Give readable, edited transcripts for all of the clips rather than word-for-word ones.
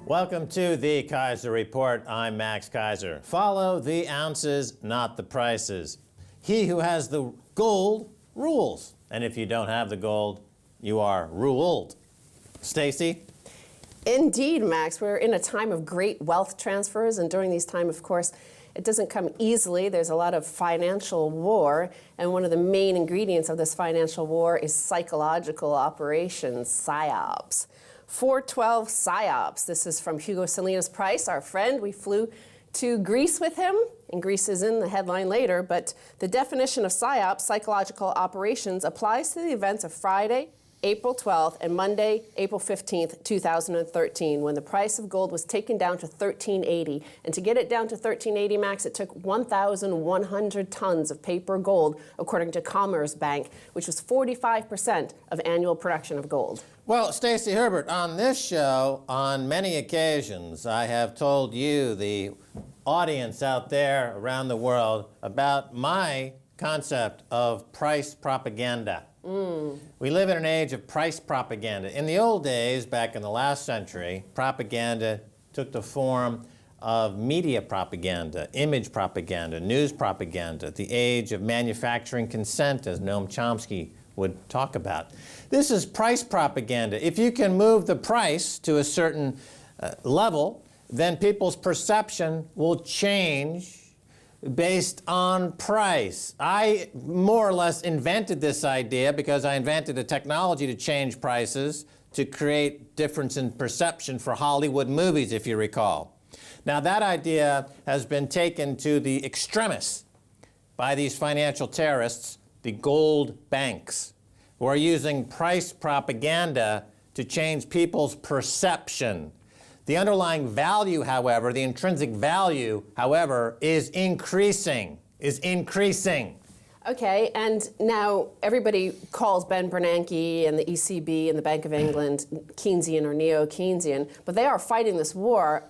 Welcome to the Kaiser Report. I'm Max Kaiser. Follow the ounces, not the prices. He who has the gold rules. And if you don't have the gold, you are ruled. Stacy? Indeed, Max. We're in a time of great wealth transfers, and during these times, of course, it doesn't come easily. There's a lot of financial war, and one of the main ingredients of this financial war is psychological operations, PSYOPs. 412 PSYOPs. This is from Hugo Salinas Price, our friend. We flew to Greece with him, and Greece is in the headline later, but the definition of PSYOPs, psychological operations, applies to the events of Friday, April 12th, and Monday, April 15th, 2013, when the price of gold was taken down to $13.80. And to get it down to $13.80, Max, it took 1,100 tons of paper gold, according to Commerce Bank, which was 45% of annual production of gold. Well, Stacy Herbert, on this show, on many occasions, I have told you, the audience out there around the world, about my concept of price propaganda. We live in an age of price propaganda. In the old days, back in the last century, propaganda took the form of media propaganda, image propaganda, news propaganda, the age of manufacturing consent, as Noam Chomsky would talk about. This is price propaganda. If you can move the price to a certain level, then people's perception will change based on price. I more or less invented this idea because I invented a technology to change prices to create difference in perception for Hollywood movies, if you recall. Now that idea has been taken to the extremists by these financial terrorists, the gold banks, who are using price propaganda to change people's perception. The underlying value, however, the intrinsic value, however, is increasing. Okay, and now everybody calls Ben Bernanke and the ECB and the Bank of England Keynesian or neo-Keynesian, but they are fighting this war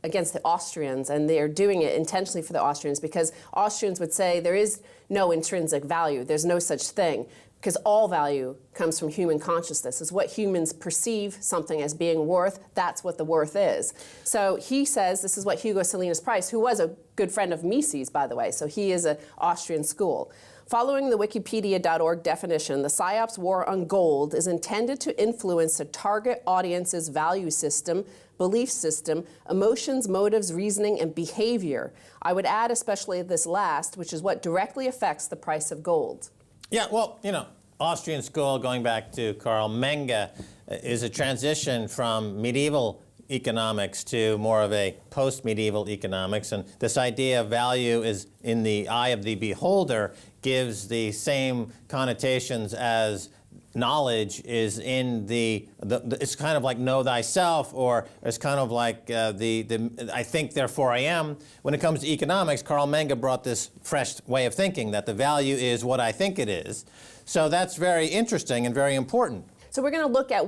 against the Austrians, and they are doing it intentionally for the Austrians because Austrians would say there is no intrinsic value, there's no such thing, because all value comes from human consciousness. Is what humans perceive something as being worth, that's what the worth is. So he says, this is what Hugo Salinas Price, who was a good friend of Mises, by the way, so he is an Austrian school. Following the Wikipedia.org definition, the PSYOPs war on gold is intended to influence a target audience's value system, belief system, emotions, motives, reasoning, and behavior. I would add especially this last, which is what directly affects the price of gold. Yeah, well, you know, Austrian school, going back to Karl Menger, is a transition from medieval economics to more of a post-medieval economics. And this idea of value is in the eye of the beholder gives the same connotations as knowledge is in it's kind of like know thyself, or it's kind of like I think therefore I am. When it comes to economics, Karl Menger brought this fresh way of thinking that the value is what I think it is. So that's very interesting and very important. So we're going to look at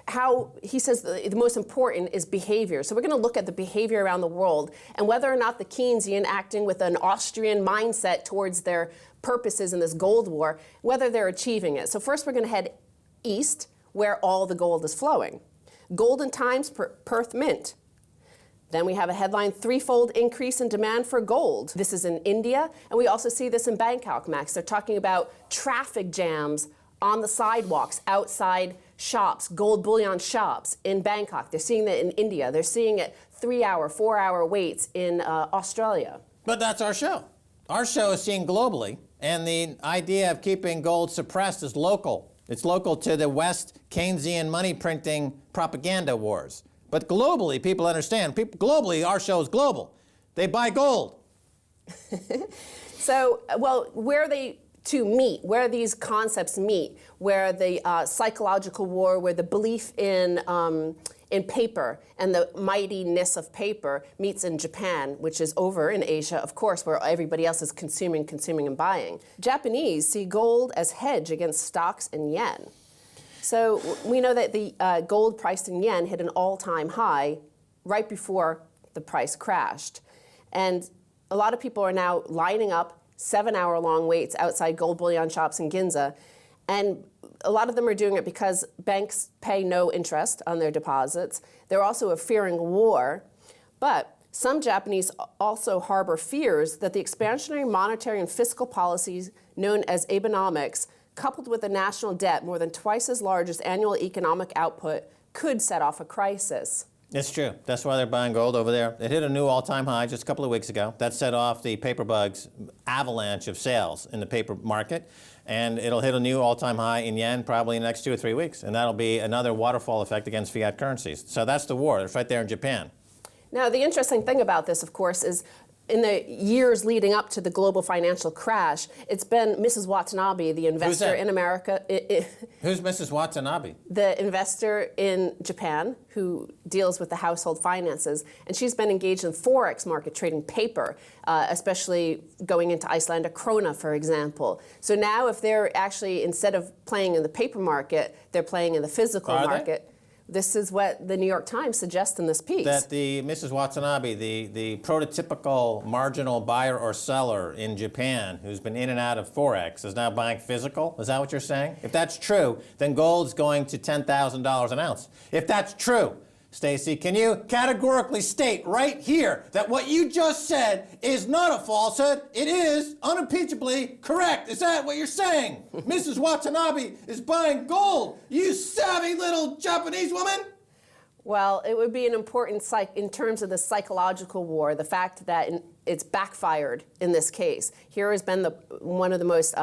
how he says the most important is behavior. So we're going to look at the behavior around the world and whether or not the Keynesian acting with an Austrian mindset towards their purposes in this gold war, whether they're achieving it. So first we're going to head east where all the gold is flowing. Golden times, Perth Mint. Then we have a headline, threefold increase in demand for gold. This is in India, and we also see this in Bangkok, Max. They're talking about traffic jams on the sidewalks, outside shops, gold bullion shops in Bangkok. They're seeing that in India. They're seeing it 3-hour, 4-hour waits in Australia. But that's our show. Our show is seen globally, and the idea of keeping gold suppressed is local. It's local to the West Keynesian money printing propaganda wars. But globally, people understand. Globally, our show is global. They buy gold. So, well, where are they to meet, where these concepts meet, where the psychological war, where the belief in paper and the mightiness of paper meets in Japan, which is over in Asia, of course, where everybody else is consuming, and buying. Japanese see gold as hedge against stocks and yen. So we know that the gold priced in yen hit an all-time high right before the price crashed. And a lot of people are now lining up 7-hour-long waits outside gold bullion shops in Ginza. And a lot of them are doing it because banks pay no interest on their deposits. They're also fearing war. But some Japanese also harbor fears that the expansionary monetary and fiscal policies known as Abenomics, coupled with a national debt more than twice as large as annual economic output, could set off a crisis. It's true. That's why they're buying gold over there. It hit a new all-time high just a couple of weeks ago. That set off the paper bugs' avalanche of sales in the paper market. And it'll hit a new all-time high in yen probably in the next 2 or 3 weeks. And that'll be another waterfall effect against fiat currencies. So that's the war. It's right there in Japan. Now, the interesting thing about this, of course, is in the years leading up to the global financial crash, it's been Mrs. Watanabe, the investor in America. Who's Mrs. Watanabe? The investor in Japan who deals with the household finances. And she's been engaged in Forex market trading paper, especially going into Icelandic krona, for example. So now if they're actually, instead of playing in the paper market, they're playing in the physical market. This is what the New York Times suggests in this piece. That the Mrs. Watanabe, the prototypical marginal buyer or seller in Japan who's been in and out of Forex is now buying physical? Is that what you're saying? If that's true, then gold's going to $10,000 an ounce. If that's true, Stacy, can you categorically state right here that what you just said is not a falsehood? It is unimpeachably correct. Is that what you're saying? Mrs. Watanabe is buying gold. You savvy little Japanese woman. Well, it would be an important in terms of the psychological war, the fact that it's backfired in this case. Here has been one of the most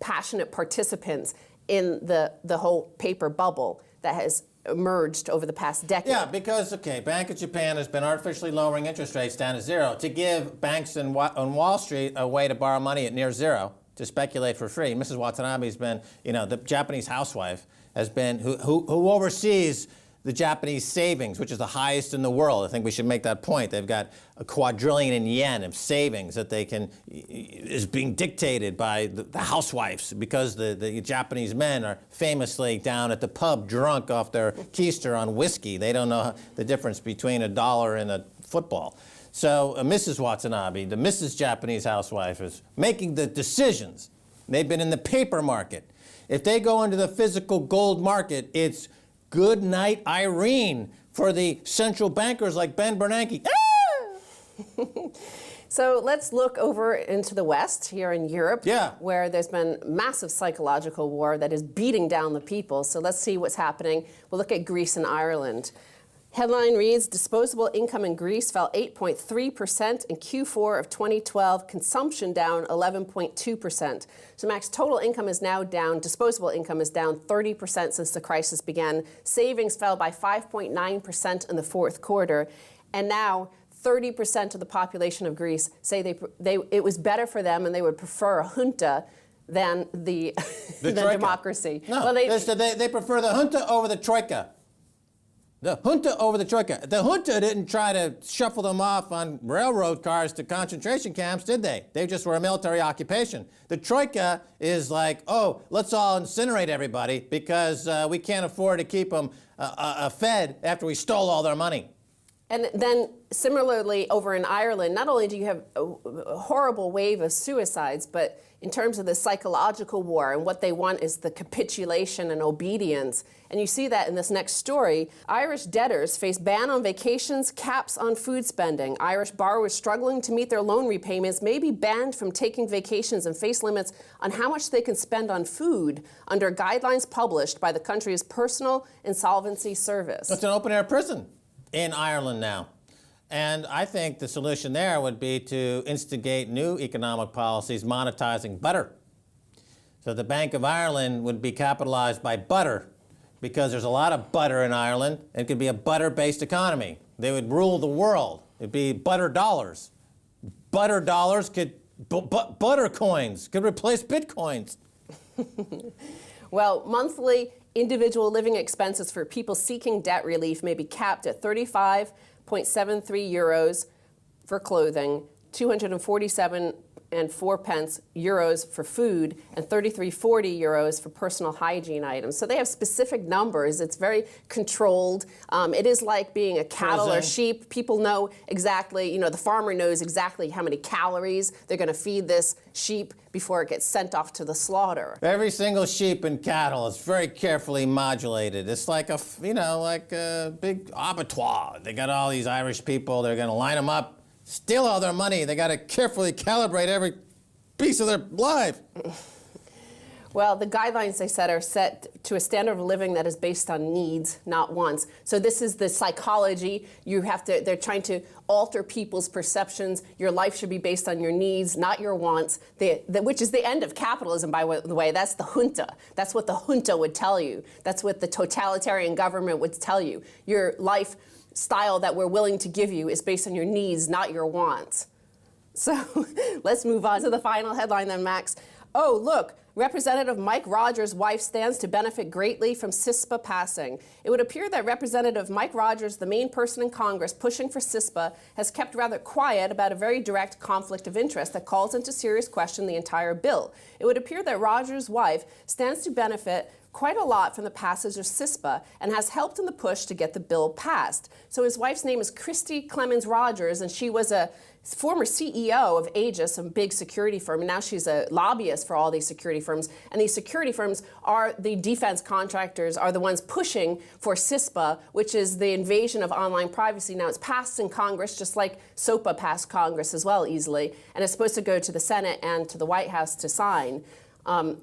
passionate participants in the whole paper bubble that has emerged over the past decade. Yeah, because, okay, Bank of Japan has been artificially lowering interest rates down to zero to give banks on Wall Street a way to borrow money at near zero to speculate for free. Mrs. Watanabe's been, the Japanese housewife has been, who oversees the Japanese savings, which is the highest in the world. I think we should make that point. They've got a quadrillion in yen of savings that is being dictated by the housewives because the Japanese men are famously down at the pub drunk off their keister on whiskey. They don't know the difference between a dollar and a football. So Mrs. Watanabe, the Mrs. Japanese housewife, is making the decisions. They've been in the paper market. If they go into the physical gold market, it's good night, Irene, for the central bankers like Ben Bernanke. Ah! So let's look over into the West, here in Europe, yeah, where there's been massive psychological war that is beating down the people. So let's see what's happening. We'll look at Greece and Ireland. Headline reads, disposable income in Greece fell 8.3% in Q4 of 2012, consumption down 11.2%. So Max, total income is now down, disposable income is down 30% since the crisis began. Savings fell by 5.9% in the fourth quarter. And now 30% of the population of Greece say it was better for them and they would prefer a junta than the democracy. No, well, they prefer the junta over the troika. The junta over the troika. The junta didn't try to shuffle them off on railroad cars to concentration camps, did they? They just were a military occupation. The troika is like, oh, let's all incinerate everybody because we can't afford to keep them fed after we stole all their money. And then similarly over in Ireland, not only do you have a horrible wave of suicides, but in terms of the psychological war, and what they want is the capitulation and obedience. And you see that in this next story. Irish debtors face ban on vacations, caps on food spending. Irish borrowers struggling to meet their loan repayments may be banned from taking vacations and face limits on how much they can spend on food under guidelines published by the country's Personal Insolvency Service. It's an open-air prison in Ireland now. And I think the solution there would be to instigate new economic policies monetizing butter. So the Bank of Ireland would be capitalized by butter because there's a lot of butter in Ireland. It could be a butter-based economy. They would rule the world. It'd be butter dollars. Butter dollars could, butter coins could replace bitcoins. Well, monthly individual living expenses for people seeking debt relief may be capped at 35.73 euros for clothing, 247 euros for food and 33.40 euros for personal hygiene items. So they have specific numbers. It's very controlled. It is like being a cattle or sheep. People know exactly, the farmer knows exactly how many calories they're going to feed this sheep before it gets sent off to the slaughter. Every single sheep and cattle is very carefully modulated. It's like a big abattoir. They got all these Irish people. They're going to line them up, steal all their money. They got to carefully calibrate every piece of their life. Well, the guidelines they set are set to a standard of living that is based on needs, not wants. So this is the psychology. They're trying to alter people's perceptions. Your life should be based on your needs, not your wants, which is the end of capitalism, by the way. That's the junta. That's what the junta would tell you. That's what the totalitarian government would tell you. Your lifestyle that we're willing to give you is based on your needs, not your wants. So let's move on to the final headline then, Max. Oh, look. Representative Mike Rogers' wife stands to benefit greatly from CISPA passing. It would appear that Representative Mike Rogers, the main person in Congress pushing for CISPA, has kept rather quiet about a very direct conflict of interest that calls into serious question the entire bill. It would appear that Rogers' wife stands to benefit quite a lot from the passage of CISPA and has helped in the push to get the bill passed. So his wife's name is Christy Clemens Rogers, and she was a former CEO of Aegis, a big security firm, and now she's a lobbyist for all these security firms. And these security firms are the defense contractors, are the ones pushing for CISPA, which is the invasion of online privacy. Now it's passed in Congress, just like SOPA passed Congress as well easily, and it's supposed to go to the Senate and to the White House to sign.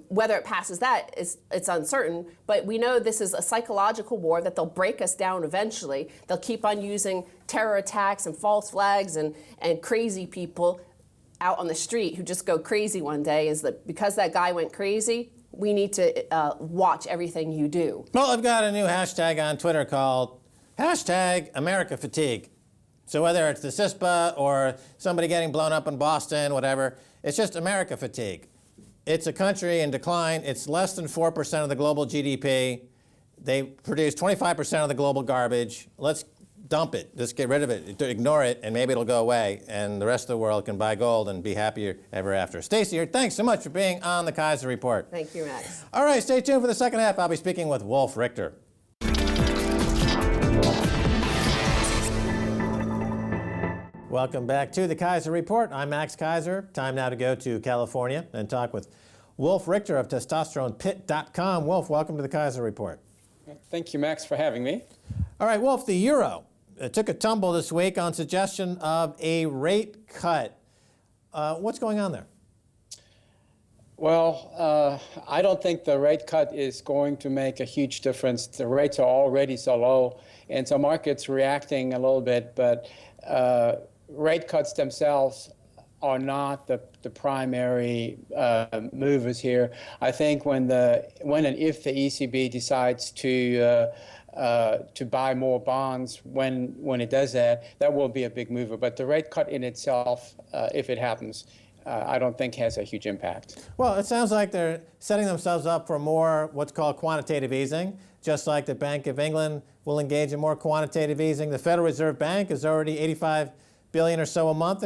Whether it passes that, it's uncertain, but we know this is a psychological war that they'll break us down eventually. They'll keep on using terror attacks and false flags and crazy people out on the street who just go crazy one day. Is that because that guy went crazy, we need to watch everything you do. Well, I've got a new hashtag on Twitter called #AmericaFatigue. So whether it's the CISPA or somebody getting blown up in Boston, whatever, it's just America fatigue. It's a country in decline. It's less than 4% of the global GDP. They produce 25% of the global garbage. Let's dump it. Just get rid of it. Ignore it, and maybe it'll go away, and the rest of the world can buy gold and be happier ever after. Stacey here, thanks so much for being on the Kaiser Report. Thank you, Max. All right, stay tuned for the second half. I'll be speaking with Wolf Richter. Welcome back to the Kaiser Report. I'm Max Kaiser. Time now to go to California and talk with Wolf Richter of TestosteronePit.com. Wolf, welcome to the Kaiser Report. Thank you, Max, for having me. All right, Wolf, the euro took a tumble this week on suggestion of a rate cut. What's going on there? Well, I don't think the rate cut is going to make a huge difference. The rates are already so low, and so markets reacting a little bit, but rate cuts themselves are not the primary movers here. I think when and if the ECB decides to buy more bonds, when it does that, that will be a big mover. But the rate cut in itself, if it happens, I don't think has a huge impact. Well, it sounds like they're setting themselves up for more what's called quantitative easing, just like the Bank of England will engage in more quantitative easing. The Federal Reserve Bank is already $85 billion or so a month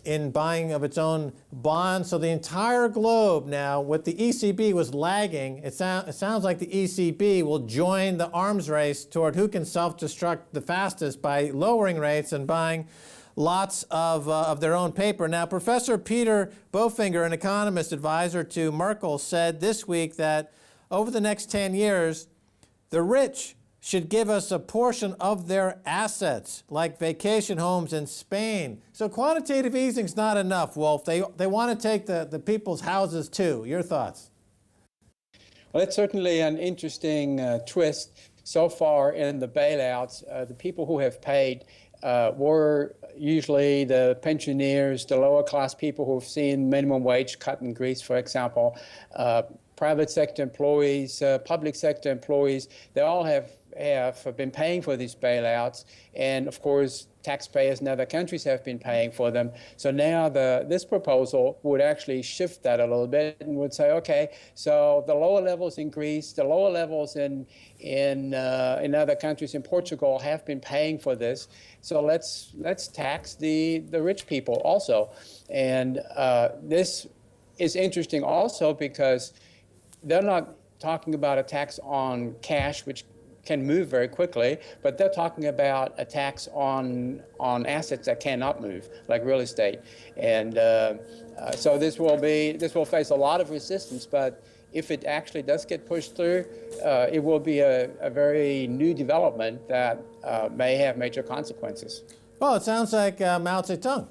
in buying of its own bonds. So the entire globe now, with the ECB was lagging, it sounds like the ECB will join the arms race toward who can self-destruct the fastest by lowering rates and buying lots of their own paper. Now, Professor Peter Bofinger, an economist advisor to Merkel, said this week that over the next 10 years, the rich should give us a portion of their assets, like vacation homes in Spain. So quantitative easing's not enough, Wolf. They want to take the people's houses too. Your thoughts? Well, that's certainly an interesting twist. So far in the bailouts, the people who have paid were usually the pensioners, the lower class people who've seen minimum wage cut in Greece, for example, private sector employees, public sector employees. They all have have been paying for these bailouts, and of course, taxpayers in other countries have been paying for them. So now this proposal would actually shift that a little bit and would say, okay, so the lower levels in Greece, the lower levels in other countries, in Portugal, have been paying for this. So let's tax the rich people also. And this is interesting also because they're not talking about a tax on cash, which can move very quickly, but they're talking about a tax on assets that cannot move, like real estate. And so this will face a lot of resistance, but if it actually does get pushed through, it will be a very new development that may have major consequences. Well, it sounds like Mao Zedong.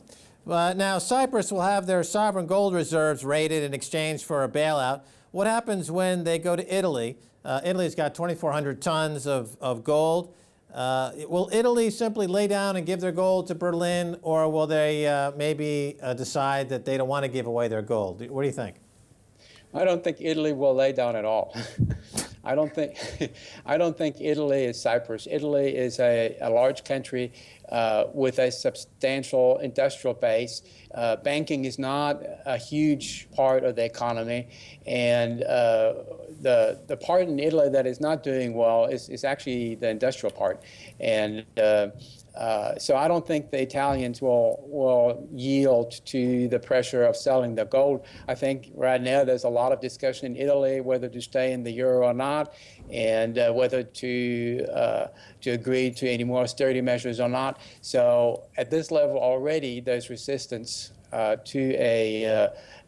Now, Cyprus will have their sovereign gold reserves raided in exchange for a bailout. What happens when they go to Italy? Italy's got 2,400 tons of gold. Will Italy simply lay down and give their gold to Berlin, or will they maybe decide that they don't want to give away their gold? What do you think? I don't think Italy will lay down at all. I don't think Italy is Cyprus. Italy is a large country with a substantial industrial base. Banking is not a huge part of the economy, and the part in Italy that is not doing well is actually the industrial part. And so I don't think the Italians will yield to the pressure of selling the gold. I think right now there's a lot of discussion in Italy whether to stay in the euro or not, and whether to agree to any more austerity measures or not. So at this level already, there's resistance to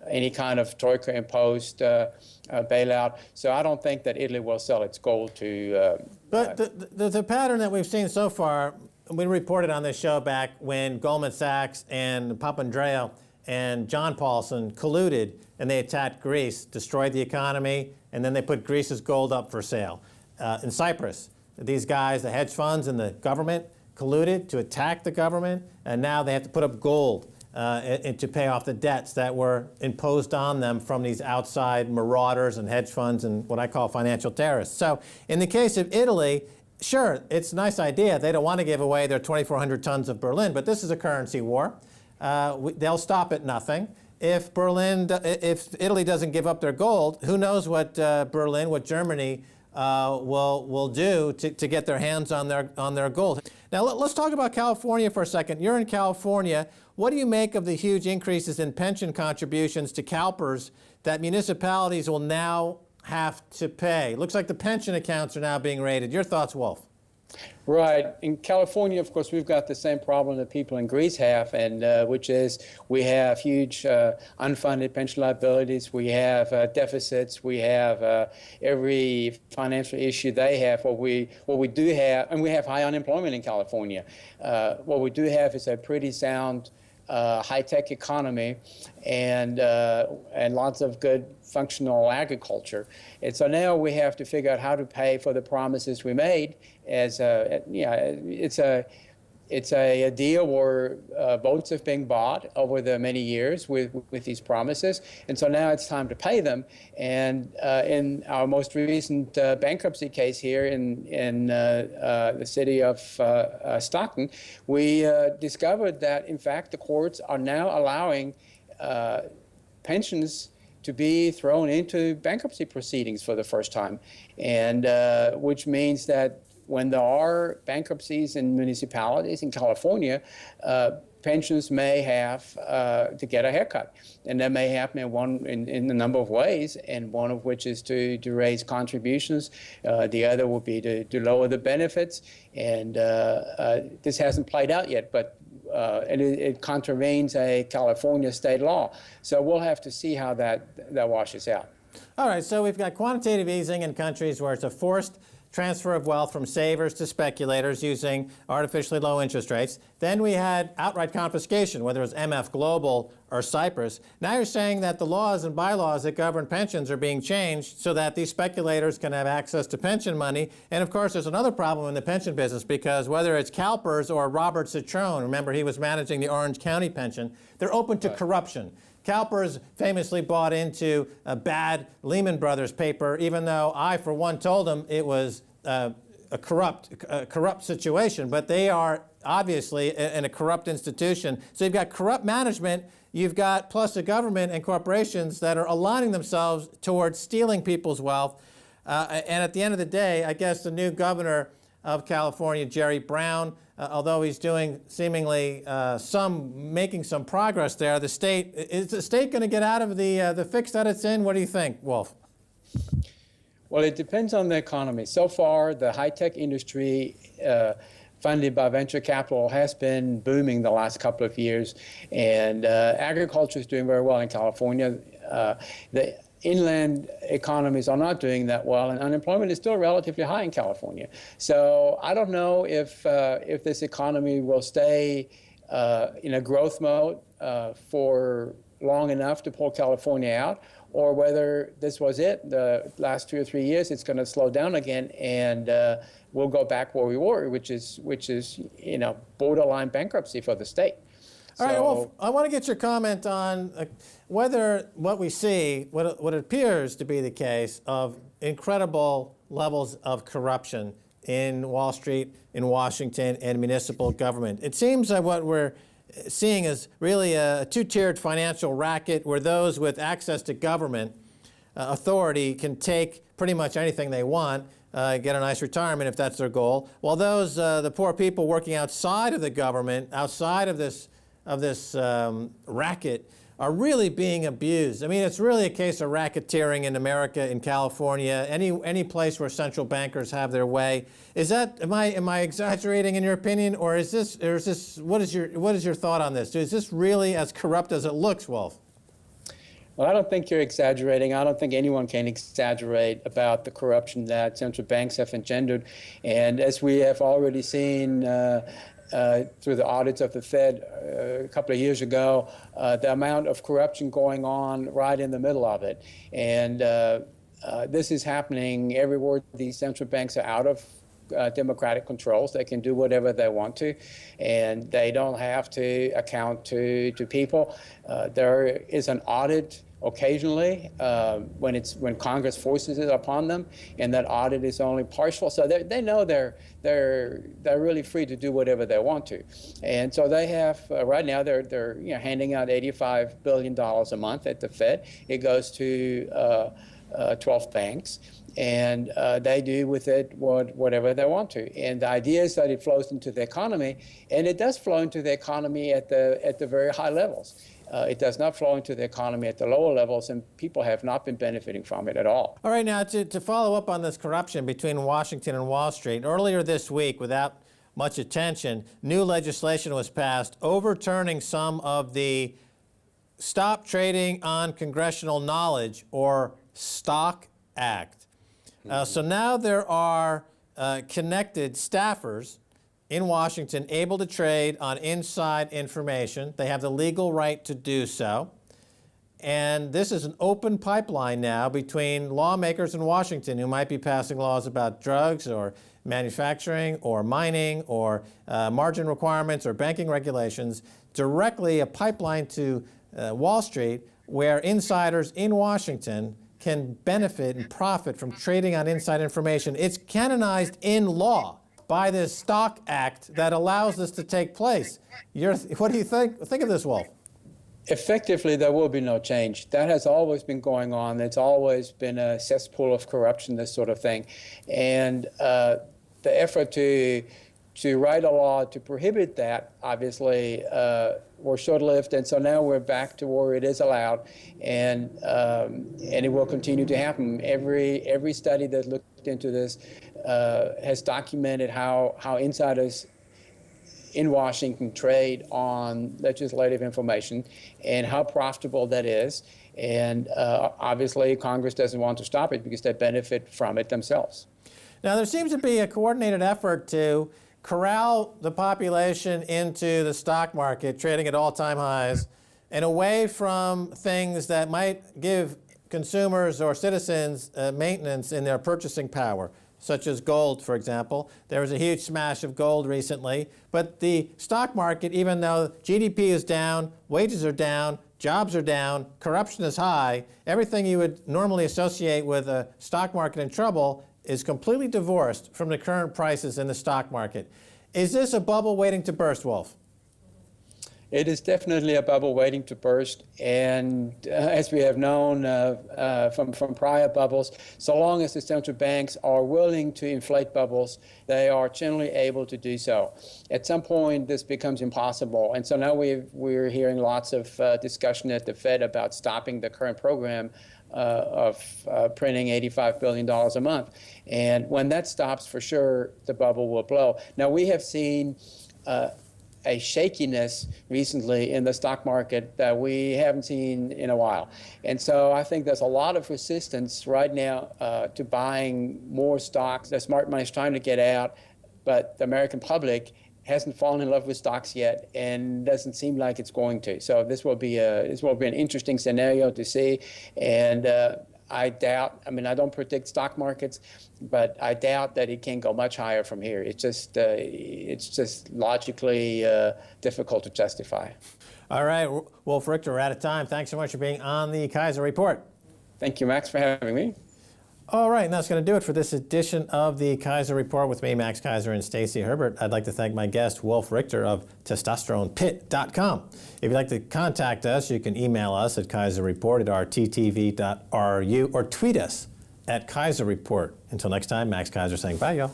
any kind of troika-imposed bailout. So I don't think that Italy will sell its gold to. But the pattern that we've seen so far, we reported on this show back when Goldman Sachs and Papandreou and John Paulson colluded and they attacked Greece, destroyed the economy, and then they put Greece's gold up for sale. In Cyprus, these guys, the hedge funds and the government, colluded to attack the government, and now they have to put up gold and to pay off the debts that were imposed on them from these outside marauders and hedge funds and what I call financial terrorists. So in the case of Italy, sure, it's a nice idea. They don't want to give away their 2,400 tons of Berlin, but this is a currency war. They'll stop at nothing. If Italy doesn't give up their gold, who knows what Berlin, what Germany will do to get their hands on their gold. Now let's talk about California for a second. You're in California. What do you make of the huge increases in pension contributions to CalPERS that municipalities will now have to pay? Looks like the pension accounts are now being raided. Your thoughts, Wolf? Right. In California, of course, we've got the same problem that people in Greece have, and which is we have huge unfunded pension liabilities. We have deficits. We have every financial issue they have. What we do have, and we have high unemployment in California. What we do have is a pretty sound high-tech economy and lots of good functional agriculture. And so now we have to figure out how to pay for the promises we made. It's a deal where votes have been bought over the many years with these promises, and so now it's time to pay them. And in our most recent bankruptcy case here in the city of Stockton, we discovered that in fact the courts are now allowing pensions to be thrown into bankruptcy proceedings for the first time, and which means that when there are bankruptcies in municipalities in California, pensions may have to get a haircut. And that may happen in a number of ways, and one of which is to raise contributions. The other would be to lower the benefits. And this hasn't played out yet, but it contravenes a California state law. So we'll have to see how that washes out. All right, so we've got quantitative easing in countries where it's a forced transfer of wealth from savers to speculators using artificially low interest rates. Then we had outright confiscation, whether it was MF Global or Cyprus. Now you're saying that the laws and bylaws that govern pensions are being changed so that these speculators can have access to pension money. And of course, there's another problem in the pension business, because whether it's CalPERS or Robert Citron, remember he was managing the Orange County pension, they're open to corruption. CalPERS famously bought into a bad Lehman Brothers paper, even though I, for one, told him it was a corrupt situation, but they are obviously in a corrupt institution. So you've got corrupt management, you've got plus the government and corporations that are aligning themselves towards stealing people's wealth. And at the end of the day, I guess the new governor of California, Jerry Brown, although he's doing seemingly making some progress there, is the state going to get out of the fix that it's in? What do you think, Wolf? Well, it depends on the economy. So far, the high-tech industry funded by venture capital has been booming the last couple of years, and agriculture is doing very well in California. The inland economies are not doing that well, and unemployment is still relatively high in California. So I don't know if this economy will stay in a growth mode for long enough to pull California out, or whether this was it. The last 2 or 3 years, it's going to slow down again, and we'll go back where we were, which is borderline bankruptcy for the state. All right, Wolf, I want to get your comment on whether what we see, what it appears to be the case of incredible levels of corruption in Wall Street, in Washington, and municipal government. It seems that what we're seeing is really a two-tiered financial racket where those with access to government authority can take pretty much anything they want, get a nice retirement if that's their goal, while those, the poor people working outside of the government, outside of this racket, are really being abused. I mean, it's really a case of racketeering in America, in California, any place where central bankers have their way. Is that, am I exaggerating in your opinion, or is this, what is your thought on this? Is this really as corrupt as it looks, Wolf? Well, I don't think you're exaggerating. I don't think anyone can exaggerate about the corruption that central banks have engendered. And as we have already seen through the audits of the Fed a couple of years ago, the amount of corruption going on right in the middle of it. And this is happening everywhere. These central banks are out of democratic controls. They can do whatever they want to, and they don't have to account to people. There is an audit occasionally when Congress forces it upon them, and that audit is only partial. So they know they're really free to do whatever they want to, and so they have right now they're handing out $85 billion a month at the Fed. It goes to 12 banks. And they do with it whatever they want to. And the idea is that it flows into the economy, and it does flow into the economy at the very high levels. It does not flow into the economy at the lower levels, and people have not been benefiting from it at all. All right, now to follow up on this corruption between Washington and Wall Street, earlier this week, without much attention, new legislation was passed overturning some of the Stop Trading on Congressional Knowledge, or STOCK Act. So now there are connected staffers in Washington able to trade on inside information. They have the legal right to do so. And this is an open pipeline now between lawmakers in Washington who might be passing laws about drugs or manufacturing or mining or margin requirements or banking regulations, directly a pipeline to Wall Street, where insiders in Washington can benefit and profit from trading on inside information. It's canonized in law by this STOCK Act that allows this to take place. What do you think? Think of this, Wolf. Effectively, there will be no change. That has always been going on. It's always been a cesspool of corruption, this sort of thing. And the effort to write a law to prohibit that, obviously, were short-lived, and so now we're back to where it is allowed, and it will continue to happen. Every study that looked into this has documented how insiders in Washington trade on legislative information and how profitable that is. And obviously, Congress doesn't want to stop it because they benefit from it themselves. Now, there seems to be a coordinated effort to corral the population into the stock market, trading at all-time highs, and away from things that might give consumers or citizens maintenance in their purchasing power, such as gold, for example. There was a huge smash of gold recently, but the stock market, even though GDP is down, wages are down, jobs are down, corruption is high, everything you would normally associate with a stock market in trouble is completely divorced from the current prices in the stock market. Is this a bubble waiting to burst, Wolf? It is definitely a bubble waiting to burst, and as we have known from prior bubbles, so long as the central banks are willing to inflate bubbles, they are generally able to do so. At some point, this becomes impossible, and so now we're hearing lots of discussion at the Fed about stopping the current program of printing $85 billion a month. And when that stops, for sure, the bubble will blow. Now, we have seen a shakiness recently in the stock market that we haven't seen in a while. And so I think there's a lot of resistance right now to buying more stocks. The smart money is trying to get out, but the American public hasn't fallen in love with stocks yet and doesn't seem like it's going to. So this will be an interesting scenario to see. And I doubt, I mean, I don't predict stock markets, but I doubt that it can go much higher from here. It's just logically difficult to justify. All right, Wolf Richter, we're out of time. Thanks so much for being on the Kaiser Report. Thank you, Max, for having me. All right, and that's going to do it for this edition of the Kaiser Report with me, Max Kaiser, and Stacey Herbert. I'd like to thank my guest, Wolf Richter of TestosteronePit.com. If you'd like to contact us, you can email us at kaiserreport@rttv.ru or tweet us at Kaiser Report. Until next time, Max Kaiser saying bye, y'all.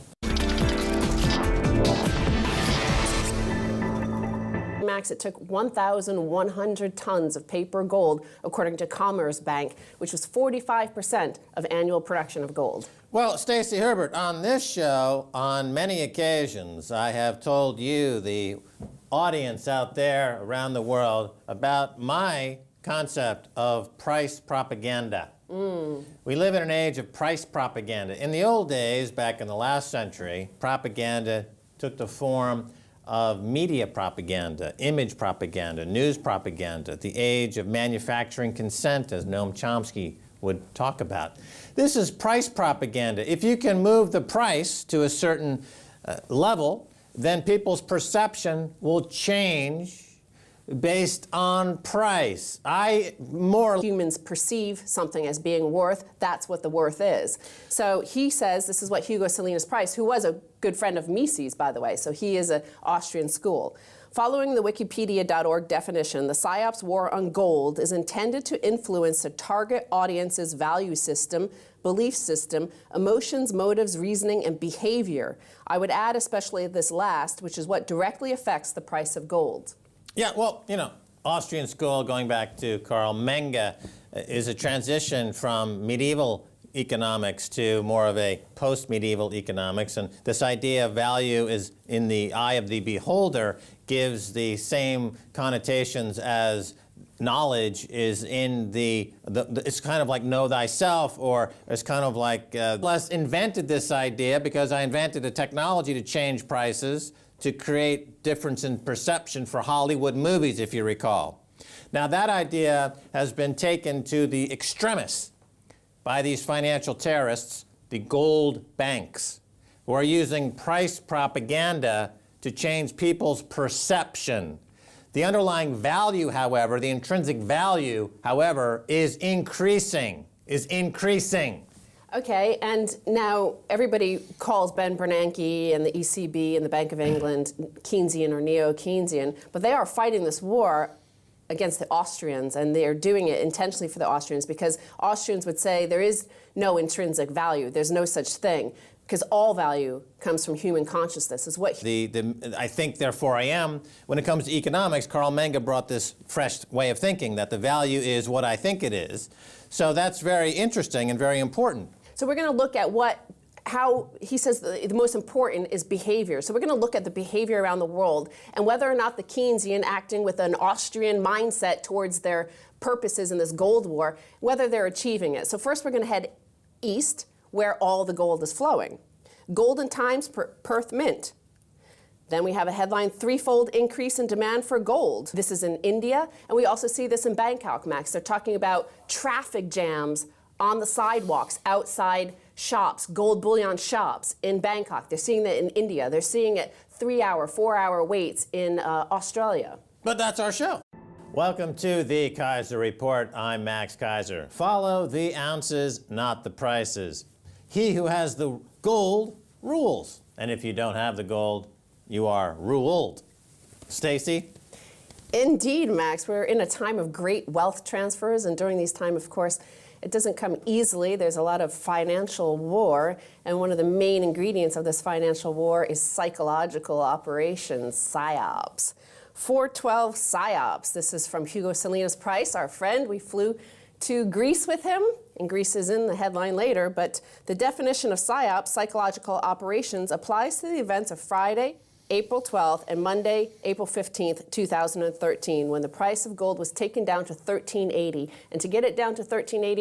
Max, it took 1,100 tons of paper gold, according to Commerce Bank, which was 45% of annual production of gold. Well, Stacey Herbert, on this show, on many occasions, I have told you, the audience out there around the world, about my concept of price propaganda. We live in an age of price propaganda. In the old days, back in the last century, propaganda took the form of media propaganda, image propaganda, news propaganda, the age of manufacturing consent, as Noam Chomsky would talk about. This is price propaganda. If you can move the price to a certain level, then people's perception will change based on price. Humans perceive something as being worth, that's what the worth is. So he says, this is what Hugo Salinas Price, who was a good friend of Mises, by the way, so he is an Austrian school. Following the Wikipedia.org definition, the PSYOPs war on gold is intended to influence a target audience's value system, belief system, emotions, motives, reasoning, and behavior. I would add especially this last, which is what directly affects the price of gold. Yeah, well, you know, Austrian school, going back to Carl Menge, is a transition from medieval economics to more of a post-medieval economics. And this idea of value is in the eye of the beholder gives the same connotations as knowledge is in it's kind of like know thyself, or it's kind of like, Les invented this idea because I invented a technology to change prices to create difference in perception for Hollywood movies, if you recall. Now that idea has been taken to the extremis by these financial terrorists, the gold banks, who are using price propaganda to change people's perception. The underlying value, however, the intrinsic value, however, is increasing. Okay, and now everybody calls Ben Bernanke and the ECB and the Bank of England Keynesian or neo-Keynesian, but they are fighting this war against the Austrians, and they are doing it intentionally for the Austrians because Austrians would say there is no intrinsic value, there's no such thing, because all value comes from human consciousness, is what I think, therefore I am. When it comes to economics, Carl Menge brought this fresh way of thinking, that the value is what I think it is. So that's very interesting and very important. So we're going to look at how he says the most important is behavior. So we're going to look at the behavior around the world and whether or not the Keynesian acting with an Austrian mindset towards their purposes in this gold war, whether they're achieving it. So first we're going to head east, where all the gold is flowing. Golden times Perth Mint. Then we have a headline, threefold increase in demand for gold. This is in India, and we also see this in Bangkok, Max. They're talking about traffic jams on the sidewalks, outside shops, gold bullion shops in Bangkok. They're seeing that in India. They're seeing it 3-hour, 4-hour waits in Australia. But that's our show. Welcome to the Kaiser Report. I'm Max Kaiser. Follow the ounces, not the prices. he who has the gold rules. And if you don't have the gold, you are ruled. Stacy? Indeed, Max. We're in a time of great wealth transfers, and during these times, of course, it doesn't come easily. There's a lot of financial war, and one of the main ingredients of this financial war is psychological operations, PSYOPs. 412 PSYOPs. This is from Hugo Salinas Price, our friend. We flew to Greece with him, and Greece is in the headline later, but the definition of PSYOPs, psychological operations, applies to the events of Friday, April 12th, and Monday, April 15th, 2013, when the price of gold was taken down to $13.80. And to get it down to $13.80,